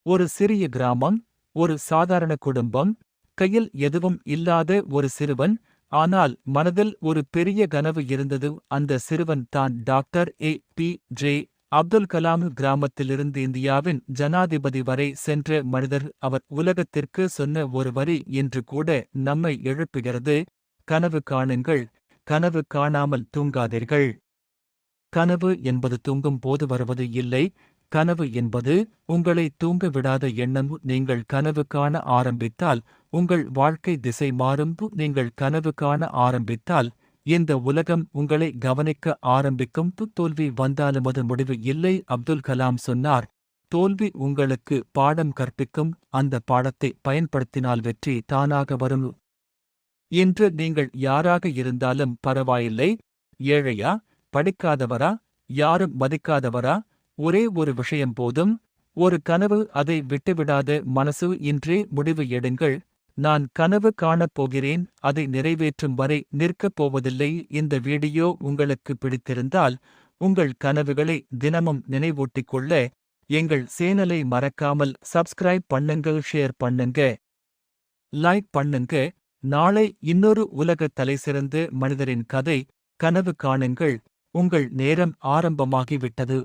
ஒரு சிறிய கிராமம், ஒரு சாதாரண குடும்பம், கையில் எதுவும் இல்லாத ஒரு சிறுவன், ஆனால் மனதில் ஒரு பெரிய கனவு இருந்தது. அந்த சிறுவன் தான் டாக்டர் ஏ.பி.ஜே. அப்துல் கலாம். கிராமத்திலிருந்து இந்தியாவின் ஜனாதிபதி வரை சென்ற மனிதர். அவர் உலகத்திற்கு சொன்ன ஒரு வரி இன்று கூட நம்மை எழுப்புகிறது: கனவு காணுங்கள், கனவு காணாமல் தூங்காதீர்கள். கனவு என்பது தூங்கும் போது வருவது இல்லை. கனவு என்பது உங்களை தூங்க விடாத எண்ணம். நீங்கள் கனவு காண ஆரம்பித்தால் உங்கள் வாழ்க்கை திசை மாறும். நீங்கள் கனவு காண ஆரம்பித்தால் இந்த உலகம் உங்களை கவனிக்க ஆரம்பிக்கும். தோல்வி வந்தாலும் அது முடிவு இல்லை. அப்துல் கலாம் சொன்னார், தோல்வி உங்களுக்கு பாடம் கற்பிக்கும். அந்த பாடத்தை பயன்படுத்தினால் வெற்றி தானாக வரும். இன்று நீங்கள் யாராக இருந்தாலும் பரவாயில்லை. ஏழையா, படிக்காதவரா, யாரும் மதிக்காதவரா, ஒரே ஒரு விஷயம் போதும்: ஒரு கனவு. அதை விட்டுவிடாத மனசு. இன்றே முடிவு எடுங்கள். நான் கனவு காணப் போகிறேன், அதை நிறைவேற்றும் வரை நிற்கப் போவதில்லை. இந்த வீடியோ உங்களுக்கு பிடித்திருந்தால் உங்கள் கனவுகளை தினமும் நினைவூட்டிக் கொள்ள எங்கள் சேனலை மறக்காமல் சப்ஸ்கிரைப் பண்ணுங்க, ஷேர் பண்ணுங்க, லைக் பண்ணுங்க. நாளை இன்னொரு உலக தலைசிறந்த மனிதரின் கதை. கனவு காணுங்கள். உங்கள் நேரம் ஆரம்பமாகிவிட்டது.